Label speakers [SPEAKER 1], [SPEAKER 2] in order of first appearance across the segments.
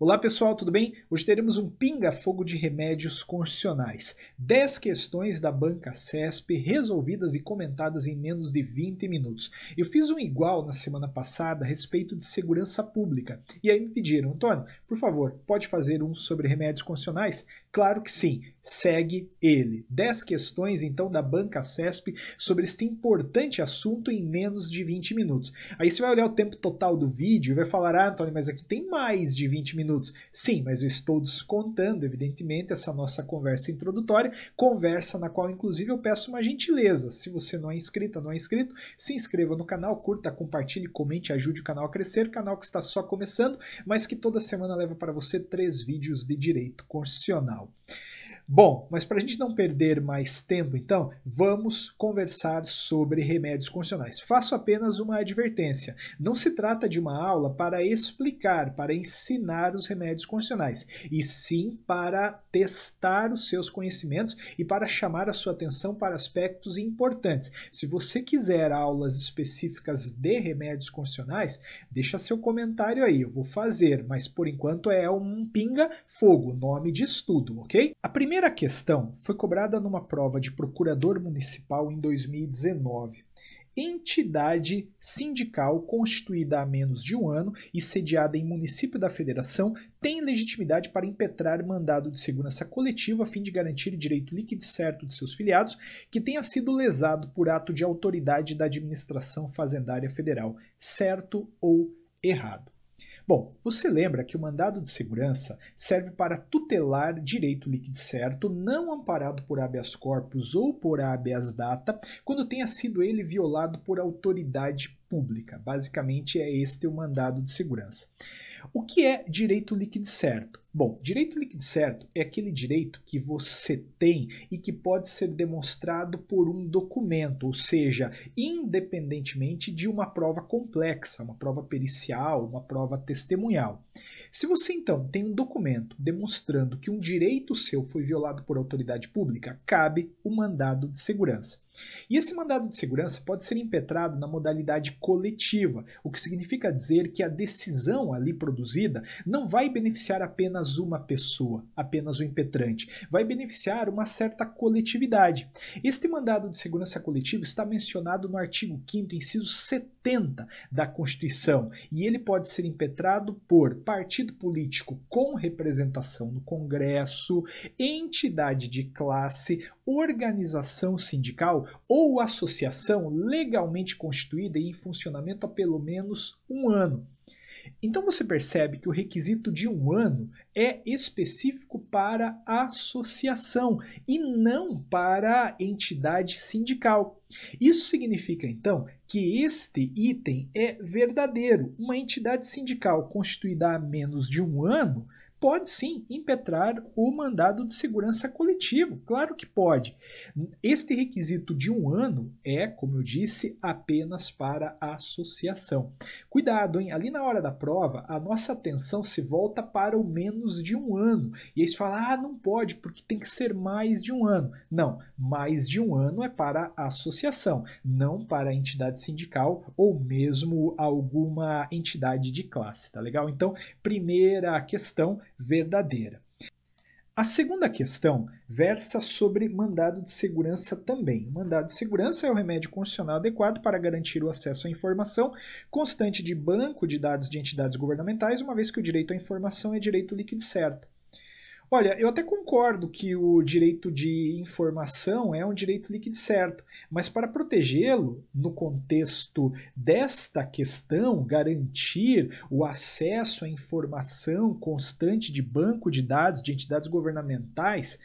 [SPEAKER 1] Olá pessoal, tudo bem? Hoje teremos um pinga-fogo de remédios constitucionais. 10 questões da banca CESP resolvidas e comentadas em menos de 20 minutos. Eu fiz um igual na semana passada a respeito de segurança pública. E aí me pediram, Antônio, por favor, pode fazer um sobre remédios constitucionais? Claro que sim, segue ele. 10 questões então da banca CESP sobre este importante assunto em menos de 20 minutos. Aí você vai olhar o tempo total do vídeo e vai falar, Antônio, mas aqui tem mais de 20 minutos. Sim, mas eu estou descontando, evidentemente, essa nossa conversa introdutória, conversa na qual, inclusive, eu peço uma gentileza. Se você não é inscrita, não é inscrito, se inscreva no canal, curta, compartilhe, comente, ajude o canal a crescer, canal que está só começando, mas que toda semana leva para você 3 vídeos de direito constitucional. Bom, mas para a gente não perder mais tempo, então, vamos conversar sobre remédios constitucionais. Faço apenas uma advertência. Não se trata de uma aula para explicar, para ensinar os remédios constitucionais, e sim para testar os seus conhecimentos e para chamar a sua atenção para aspectos importantes. Se você quiser aulas específicas de remédios constitucionais, deixa seu comentário aí, eu vou fazer, mas por enquanto é um pinga-fogo, nome de estudo, ok? A primeira questão foi cobrada numa prova de procurador municipal em 2019. Entidade sindical constituída há menos de um ano e sediada em município da federação tem legitimidade para impetrar mandado de segurança coletiva a fim de garantir direito líquido e certo de seus filiados que tenha sido lesado por ato de autoridade da administração fazendária federal, certo ou errado. Bom, você lembra que o mandado de segurança serve para tutelar direito líquido certo não amparado por habeas corpus ou por habeas data quando tenha sido ele violado por autoridade pública. Basicamente é este o mandado de segurança. O que é direito líquido certo? Bom, direito líquido certo é aquele direito que você tem e que pode ser demonstrado por um documento, ou seja, independentemente de uma prova complexa, uma prova pericial, uma prova testemunhal. Se você então tem um documento demonstrando que um direito seu foi violado por autoridade pública, cabe o mandado de segurança. E esse mandado de segurança pode ser impetrado na modalidade coletiva, o que significa dizer que a decisão ali produzida não vai beneficiar apenas uma pessoa, apenas o impetrante, vai beneficiar uma certa coletividade. Este mandado de segurança coletiva está mencionado no artigo 5º, inciso 70 da Constituição, e ele pode ser impetrado por partido político com representação no Congresso, entidade de classe, organização sindical ou associação legalmente constituída e em funcionamento há pelo menos um ano. Então você percebe que o requisito de um ano é específico para a associação e não para a entidade sindical. Isso significa então que este item é verdadeiro. Uma entidade sindical constituída há menos de um ano pode sim impetrar o mandado de segurança coletivo, claro que pode. Este requisito de um ano é, como eu disse, apenas para a associação. Cuidado, hein? Ali na hora da prova, a nossa atenção se volta para o menos de um ano. E aí você fala, não pode, porque tem que ser mais de um ano. Não, mais de um ano é para a associação, não para a entidade sindical ou mesmo alguma entidade de classe, tá legal? Então, primeira questão, verdadeira. A segunda questão versa sobre mandado de segurança também. O mandado de segurança é o remédio constitucional adequado para garantir o acesso à informação constante de banco de dados de entidades governamentais, uma vez que o direito à informação é direito líquido certo. Olha, eu até concordo que o direito de informação é um direito líquido certo, mas para protegê-lo, no contexto desta questão, garantir o acesso à informação constante de banco de dados de entidades governamentais,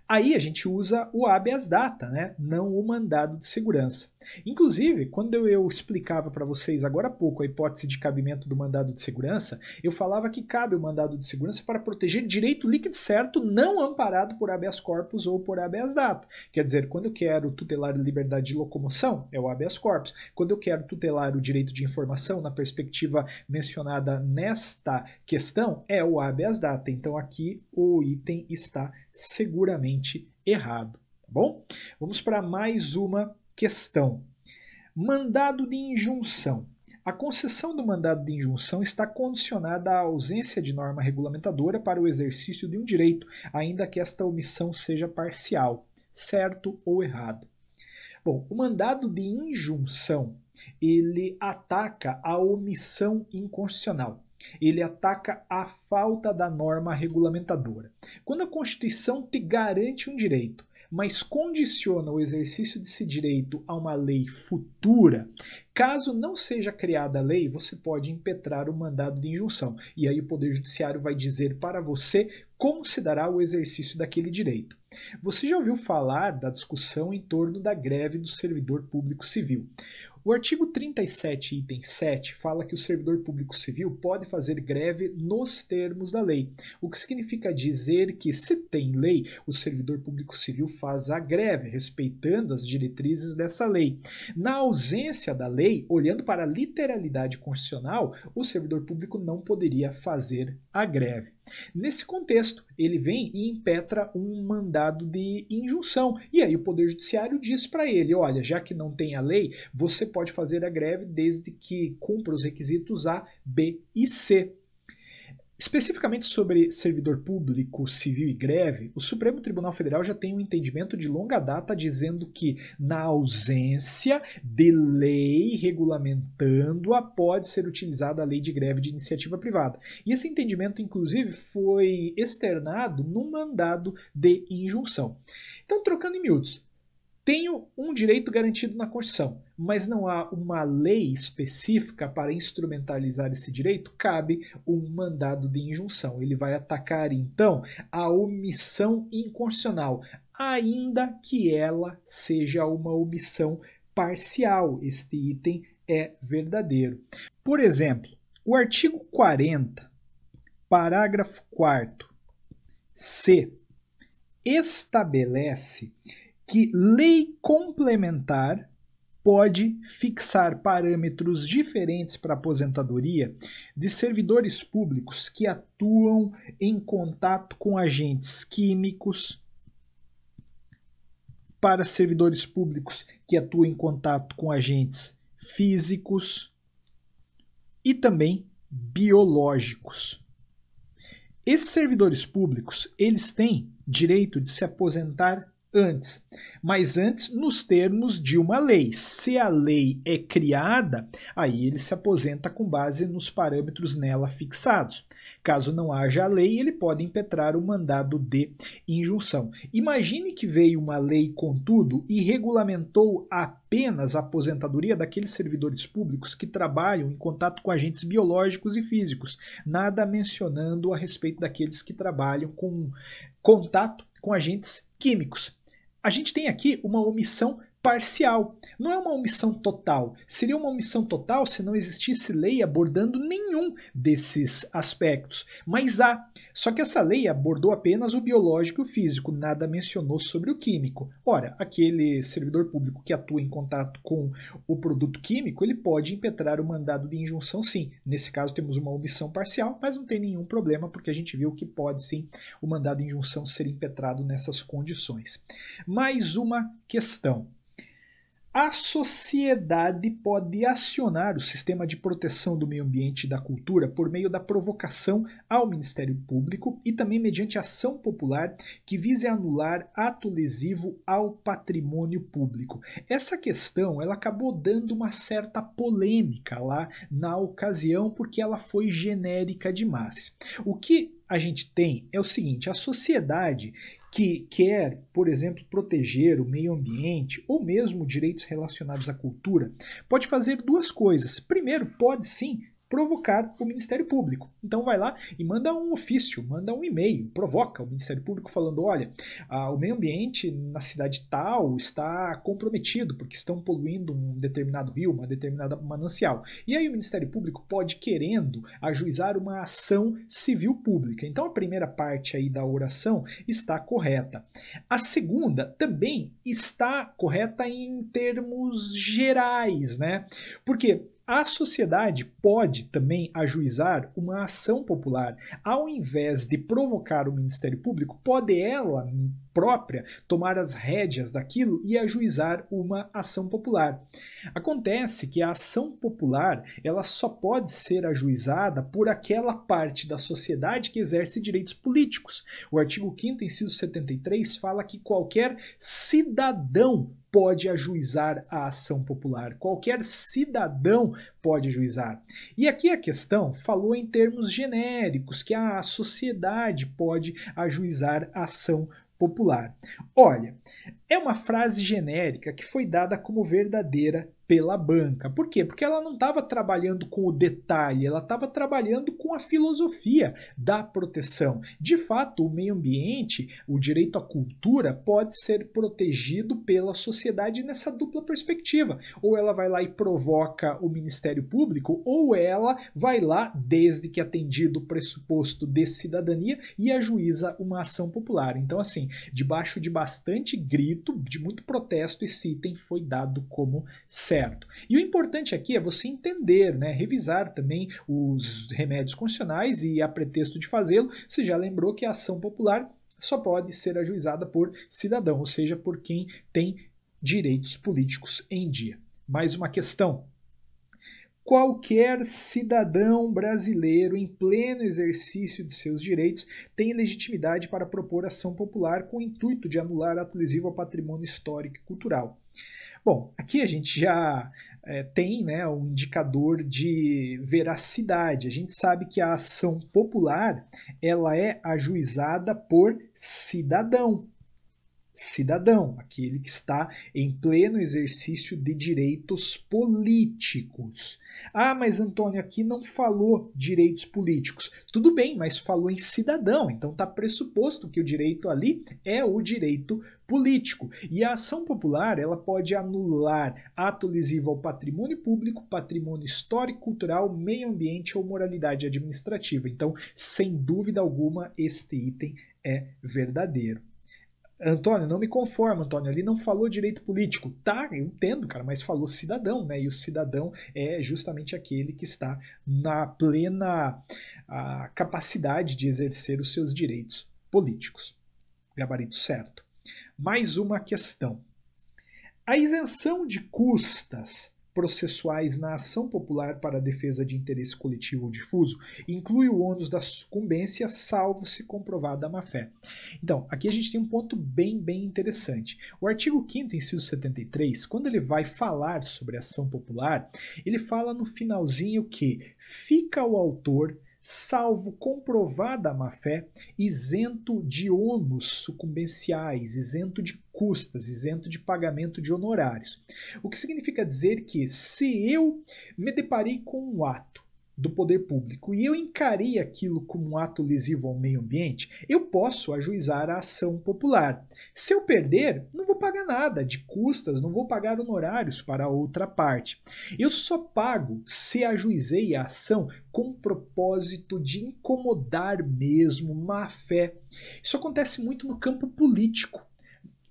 [SPEAKER 1] aí a gente usa o habeas data, né? Não o mandado de segurança. Inclusive, quando eu explicava para vocês agora há pouco a hipótese de cabimento do mandado de segurança, eu falava que cabe o mandado de segurança para proteger direito líquido certo não amparado por habeas corpus ou por habeas data. Quer dizer, quando eu quero tutelar a liberdade de locomoção, é o habeas corpus. Quando eu quero tutelar o direito de informação, na perspectiva mencionada nesta questão, é o habeas data. Então aqui o item está seguramente errado, tá bom? Vamos para mais uma questão. Mandado de injunção. A concessão do mandado de injunção está condicionada à ausência de norma regulamentadora para o exercício de um direito, ainda que esta omissão seja parcial, certo ou errado. Bom, o mandado de injunção, ele ataca a omissão inconstitucional. Ele ataca a falta da norma regulamentadora. Quando a Constituição te garante um direito, mas condiciona o exercício desse direito a uma lei futura, caso não seja criada a lei, você pode impetrar o mandado de injunção. E aí o Poder Judiciário vai dizer para você como se dará o exercício daquele direito. Você já ouviu falar da discussão em torno da greve do servidor público civil? O artigo 37, item 7, fala que o servidor público civil pode fazer greve nos termos da lei, o que significa dizer que, se tem lei, o servidor público civil faz a greve, respeitando as diretrizes dessa lei. Na ausência da lei, olhando para a literalidade constitucional, o servidor público não poderia fazer a greve. Nesse contexto, ele vem e impetra um mandado de injunção. E aí o Poder Judiciário diz para ele, olha, já que não tem a lei, você pode fazer a greve desde que cumpra os requisitos A, B e C. Especificamente sobre servidor público, civil e greve, o Supremo Tribunal Federal já tem um entendimento de longa data dizendo que, na ausência de lei regulamentando-a, pode ser utilizada a lei de greve de iniciativa privada. E esse entendimento, inclusive, foi externado num mandado de injunção. Então, trocando em miúdos, tenho um direito garantido na Constituição, mas não há uma lei específica para instrumentalizar esse direito, cabe um mandado de injunção. Ele vai atacar, então, a omissão inconstitucional, ainda que ela seja uma omissão parcial. Este item é verdadeiro. Por exemplo, o artigo 40, parágrafo 4º, c, estabelece que lei complementar pode fixar parâmetros diferentes para a aposentadoria de servidores públicos que atuam em contato com agentes químicos, para servidores públicos que atuam em contato com agentes físicos e também biológicos. Esses servidores públicos, eles têm direito de se aposentar antes, mas antes nos termos de uma lei. Se a lei é criada, aí ele se aposenta com base nos parâmetros nela fixados. Caso não haja a lei, ele pode impetrar o mandado de injunção. Imagine que veio uma lei, contudo, e regulamentou apenas a aposentadoria daqueles servidores públicos que trabalham em contato com agentes biológicos e físicos, nada mencionando a respeito daqueles que trabalham com contato com agentes químicos. A gente tem aqui uma omissão parcial, não é uma omissão total. Seria uma omissão total se não existisse lei abordando nenhum desses aspectos, mas há. Só que essa lei abordou apenas o biológico e o físico, nada mencionou sobre o químico. Ora, aquele servidor público que atua em contato com o produto químico, ele pode impetrar o mandado de injunção sim. Nesse caso temos uma omissão parcial, mas não tem nenhum problema, porque a gente viu que pode sim o mandado de injunção ser impetrado nessas condições. Mais uma questão. A sociedade pode acionar o sistema de proteção do meio ambiente e da cultura por meio da provocação ao Ministério Público e também mediante ação popular que vise anular ato lesivo ao patrimônio público. Essa questão ela acabou dando uma certa polêmica lá na ocasião porque ela foi genérica demais. O que a gente tem é o seguinte, a sociedade que quer, por exemplo, proteger o meio ambiente ou mesmo direitos relacionados à cultura, pode fazer duas coisas. Primeiro, pode sim provocar o Ministério Público. Então vai lá e manda um ofício, manda um e-mail, provoca o Ministério Público falando, olha, o meio ambiente na cidade tal está comprometido porque estão poluindo um determinado rio, uma determinada manancial. E aí o Ministério Público pode, querendo, ajuizar uma ação civil pública. Então a primeira parte aí da oração está correta. A segunda também está correta em termos gerais, né? Porque A sociedade pode também ajuizar uma ação popular. Ao invés de provocar o Ministério Público, pode ela própria tomar as rédeas daquilo e ajuizar uma ação popular. Acontece que a ação popular ela só pode ser ajuizada por aquela parte da sociedade que exerce direitos políticos. O artigo 5º, inciso 73, fala que qualquer cidadão pode ajuizar a ação popular. Qualquer cidadão pode ajuizar. E aqui a questão falou em termos genéricos, que a sociedade pode ajuizar a ação popular. Olha, é uma frase genérica que foi dada como verdadeira pela banca. Por quê? Porque ela não estava trabalhando com o detalhe, ela estava trabalhando com a filosofia da proteção. De fato, o meio ambiente, o direito à cultura, pode ser protegido pela sociedade nessa dupla perspectiva. Ou ela vai lá e provoca o Ministério Público, ou ela vai lá, desde que atendido o pressuposto de cidadania, e ajuiza uma ação popular. Então, assim, debaixo de bastante grito, de muito protesto, esse item foi dado como certo. E o importante aqui é você entender, né, revisar também os remédios constitucionais e, a pretexto de fazê-lo, você já lembrou que a ação popular só pode ser ajuizada por cidadão, ou seja, por quem tem direitos políticos em dia. Mais uma questão. Qualquer cidadão brasileiro em pleno exercício de seus direitos tem legitimidade para propor ação popular com o intuito de anular ato lesivo ao patrimônio histórico e cultural. Bom, aqui a gente já tem, né, um indicador de veracidade. A gente sabe que a ação popular ela é ajuizada por cidadão. Cidadão, aquele que está em pleno exercício de direitos políticos. Ah, mas Antônio aqui não falou direitos políticos. Tudo bem, mas falou em cidadão, então está pressuposto que o direito ali é o direito político. E a ação popular ela pode anular ato lesivo ao patrimônio público, patrimônio histórico, cultural, meio ambiente ou moralidade administrativa. Então, sem dúvida alguma, este item é verdadeiro. Antônio, não me conformo, Antônio, ali não falou direito político. Tá, eu entendo, cara, mas falou cidadão, né? E o cidadão é justamente aquele que está na plena capacidade de exercer os seus direitos políticos. Gabarito certo. Mais uma questão. A isenção de custas processuais na ação popular para a defesa de interesse coletivo ou difuso inclui o ônus da sucumbência, salvo se comprovada a má-fé. Então, aqui a gente tem um ponto bem interessante. O artigo 5º, inciso 73, quando ele vai falar sobre ação popular, ele fala no finalzinho que fica o autor, salvo comprovada a má-fé, isento de ônus sucumbenciais, isento de custas, isento de pagamento de honorários. O que significa dizer que se eu me deparei com um ato do poder público e eu encarei aquilo como um ato lesivo ao meio ambiente, eu posso ajuizar a ação popular. Se eu perder, não vou pagar nada de custas, não vou pagar honorários para a outra parte. Eu só pago se ajuizei a ação com o propósito de incomodar mesmo, má fé. Isso acontece muito no campo político.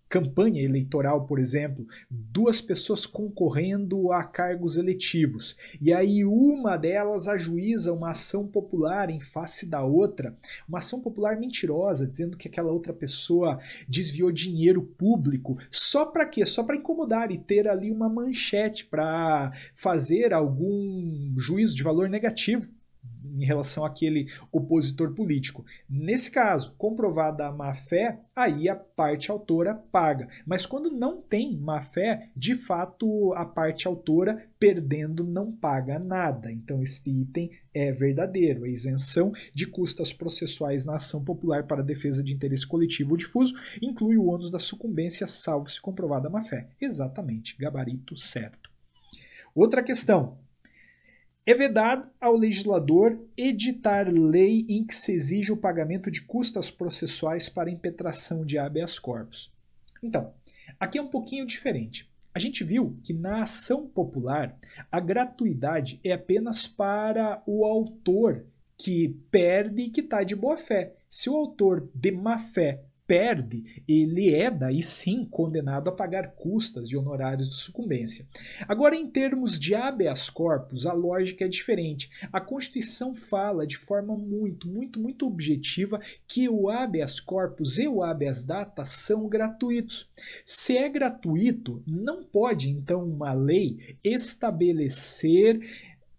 [SPEAKER 1] Campanha eleitoral, por exemplo, duas pessoas concorrendo a cargos eletivos, e aí uma delas ajuiza uma ação popular em face da outra, uma ação popular mentirosa, dizendo que aquela outra pessoa desviou dinheiro público, só para quê? Só para incomodar e ter ali uma manchete para fazer algum juízo de valor negativo em relação àquele opositor político. Nesse caso, comprovada a má-fé, aí a parte autora paga. Mas quando não tem má-fé, de fato a parte autora, perdendo, não paga nada. Então este item é verdadeiro. A isenção de custas processuais na ação popular para a defesa de interesse coletivo ou difuso inclui o ônus da sucumbência, salvo se comprovada a má-fé. Exatamente, gabarito certo. Outra questão. É vedado ao legislador editar lei em que se exige o pagamento de custas processuais para impetração de habeas corpus. Então, aqui é um pouquinho diferente. A gente viu que na ação popular a gratuidade é apenas para o autor que perde e que está de boa fé. Se o autor de má fé perde, ele é daí sim condenado a pagar custas e honorários de sucumbência. Agora, em termos de habeas corpus, a lógica é diferente. A Constituição fala de forma muito objetiva que o habeas corpus e o habeas data são gratuitos. Se é gratuito, não pode então uma lei estabelecer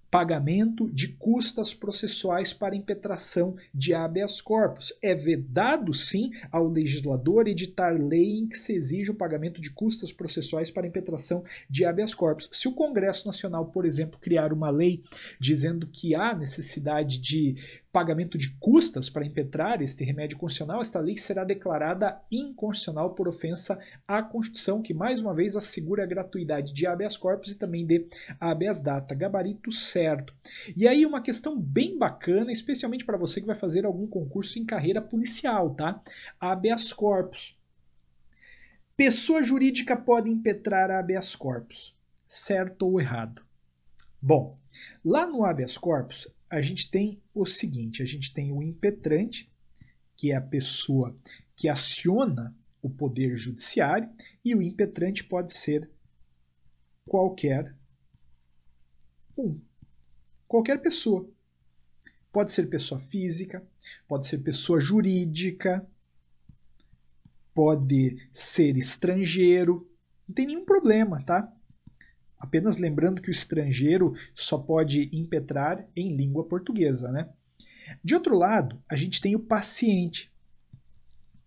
[SPEAKER 1] pagamento de custas processuais para impetração de habeas corpus. É vedado, sim, ao legislador editar lei em que se exige o pagamento de custas processuais para impetração de habeas corpus. Se o Congresso Nacional, por exemplo, criar uma lei dizendo que há necessidade de pagamento de custas para impetrar este remédio constitucional, esta lei será declarada inconstitucional por ofensa à Constituição, que mais uma vez assegura a gratuidade de habeas corpus e também de habeas data, gabarito certo. E aí uma questão bem bacana, especialmente para você que vai fazer algum concurso em carreira policial, tá? Habeas corpus. Pessoa jurídica pode impetrar habeas corpus, certo ou errado? Bom, lá no habeas corpus, a gente tem o seguinte, a gente tem o impetrante, que é a pessoa que aciona o poder judiciário, e o impetrante pode ser qualquer qualquer pessoa. Pode ser pessoa física, pode ser pessoa jurídica, pode ser estrangeiro, não tem nenhum problema, tá? Apenas lembrando que o estrangeiro só pode impetrar em língua portuguesa, né? De outro lado, a gente tem o paciente.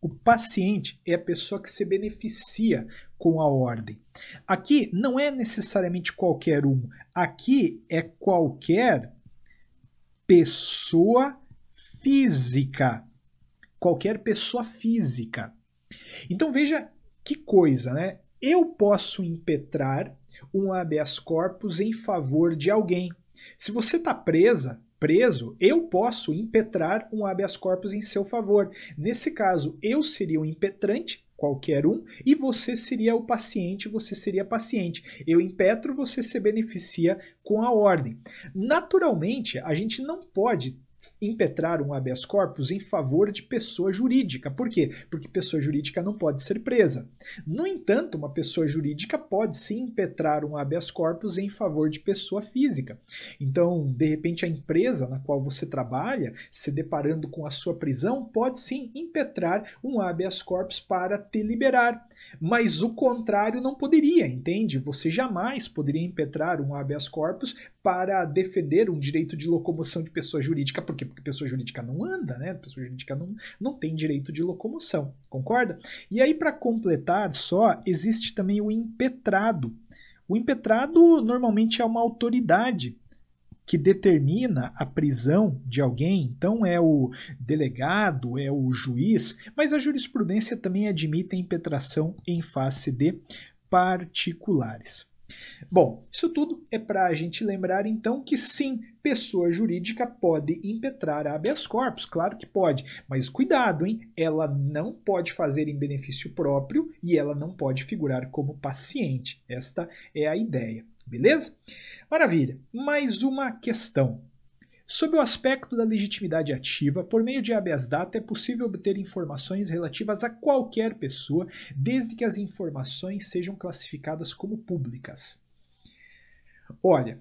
[SPEAKER 1] O paciente é a pessoa que se beneficia com a ordem. Aqui não é necessariamente qualquer um. Aqui é qualquer pessoa física. Qualquer pessoa física. Então veja que coisa, né? Eu posso impetrar um habeas corpus em favor de alguém. Se você está preso, eu posso impetrar um habeas corpus em seu favor. Nesse caso, eu seria o impetrante, qualquer um, e você seria o paciente, você seria paciente. Eu impetro, você se beneficia com a ordem. Naturalmente, a gente não pode impetrar um habeas corpus em favor de pessoa jurídica. Por quê? Porque pessoa jurídica não pode ser presa. No entanto, uma pessoa jurídica pode sim impetrar um habeas corpus em favor de pessoa física. Então, de repente, a empresa na qual você trabalha, se deparando com a sua prisão, pode sim impetrar um habeas corpus para te liberar. Mas o contrário não poderia, entende? Você jamais poderia impetrar um habeas corpus para defender um direito de locomoção de pessoa jurídica. Por quê? Porque pessoa jurídica não anda, né? Pessoa jurídica não tem direito de locomoção, concorda? E aí, para completar só, existe também o impetrado. O impetrado normalmente é uma autoridade que determina a prisão de alguém, então é o delegado, é o juiz, mas a jurisprudência também admite a impetração em face de particulares. Bom, isso tudo é para a gente lembrar então que sim, pessoa jurídica pode impetrar habeas corpus, claro que pode, mas cuidado, hein? Ela não pode fazer em benefício próprio e ela não pode figurar como paciente. Esta é a ideia. Beleza? Maravilha. Mais uma questão. Sob o aspecto da legitimidade ativa, por meio de habeas data é possível obter informações relativas a qualquer pessoa, desde que as informações sejam classificadas como públicas. Olha,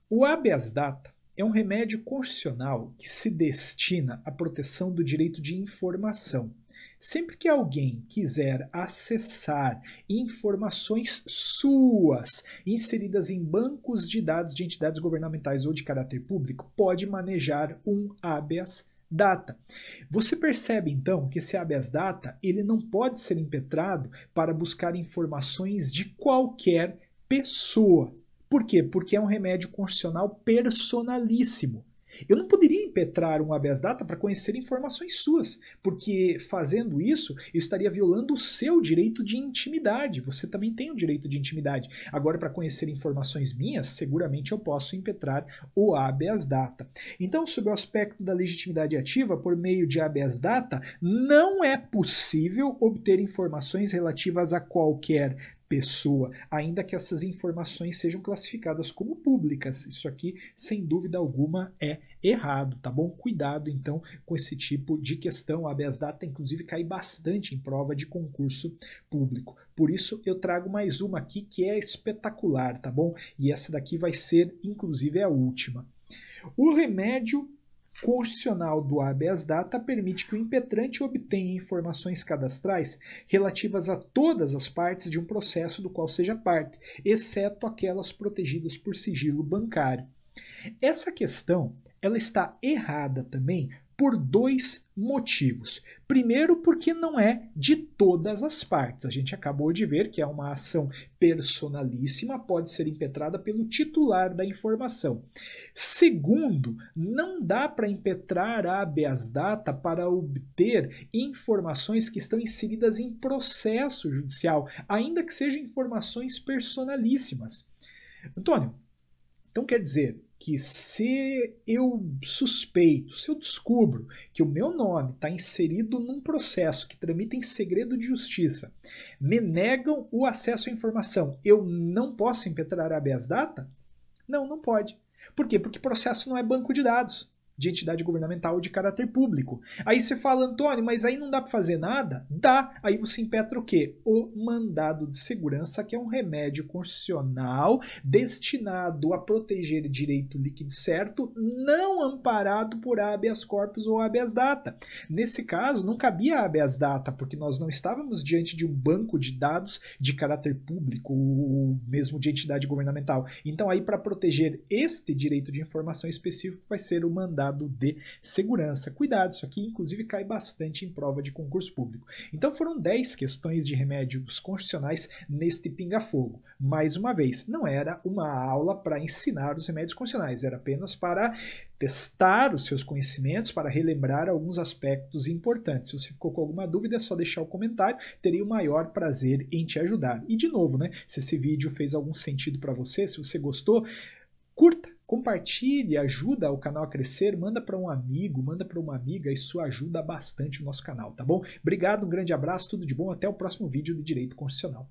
[SPEAKER 1] o habeas data é um remédio constitucional que se destina à proteção do direito de informação. Sempre que alguém quiser acessar informações suas inseridas em bancos de dados de entidades governamentais ou de caráter público, pode manejar um habeas data. Você percebe então que esse habeas data ele não pode ser impetrado para buscar informações de qualquer pessoa. Por quê? Porque é um remédio constitucional personalíssimo. Eu não poderia impetrar um habeas data para conhecer informações suas, porque fazendo isso, eu estaria violando o seu direito de intimidade. Você também tem o direito de intimidade. Agora, para conhecer informações minhas, seguramente eu posso impetrar o habeas data. Então, sob o aspecto da legitimidade ativa, por meio de habeas data, não é possível obter informações relativas a qualquer pessoa, ainda que essas informações sejam classificadas como públicas. Isso aqui, sem dúvida alguma, é errado, tá bom? Cuidado, então, com esse tipo de questão. O habeas data, inclusive, cai bastante em prova de concurso público. Por isso, eu trago mais uma aqui que é espetacular, tá bom? E essa daqui vai ser, inclusive, a última. O remédio constitucional do habeas data permite que o impetrante obtenha informações cadastrais relativas a todas as partes de um processo do qual seja parte, exceto aquelas protegidas por sigilo bancário. Essa questão, ela está errada também por dois motivos. Primeiro, porque não é de todas as partes. A gente acabou de ver que é uma ação personalíssima, pode ser impetrada pelo titular da informação. Segundo, não dá para impetrar a habeas data para obter informações que estão inseridas em processo judicial, ainda que sejam informações personalíssimas. Antônio, então quer dizer que se eu suspeito, se eu descubro que o meu nome está inserido num processo que tramita em segredo de justiça, me negam o acesso à informação, eu não posso impetrar a habeas data? Não, não pode. Por quê? Porque processo não é banco de dados de entidade governamental de caráter público. Aí você fala, Antônio, mas aí não dá para fazer nada? Dá. Aí você impetra o quê? O mandado de segurança, que é um remédio constitucional destinado a proteger direito líquido certo, não amparado por habeas corpus ou habeas data. Nesse caso, não cabia habeas data, porque nós não estávamos diante de um banco de dados de caráter público, ou mesmo de entidade governamental. Então aí, para proteger este direito de informação específico, vai ser o mandado de segurança. Cuidado, isso aqui inclusive cai bastante em prova de concurso público. Então foram 10 questões de remédios constitucionais neste pinga-fogo. Mais uma vez, não era uma aula para ensinar os remédios constitucionais, era apenas para testar os seus conhecimentos, para relembrar alguns aspectos importantes. Se você ficou com alguma dúvida, é só deixar o comentário, terei o maior prazer em te ajudar. E de novo, né, se esse vídeo fez algum sentido para você, se você gostou, curta, compartilhe, ajuda o canal a crescer, manda para um amigo, manda para uma amiga, isso ajuda bastante o nosso canal, tá bom? Obrigado, um grande abraço, tudo de bom, até o próximo vídeo de Direito Constitucional.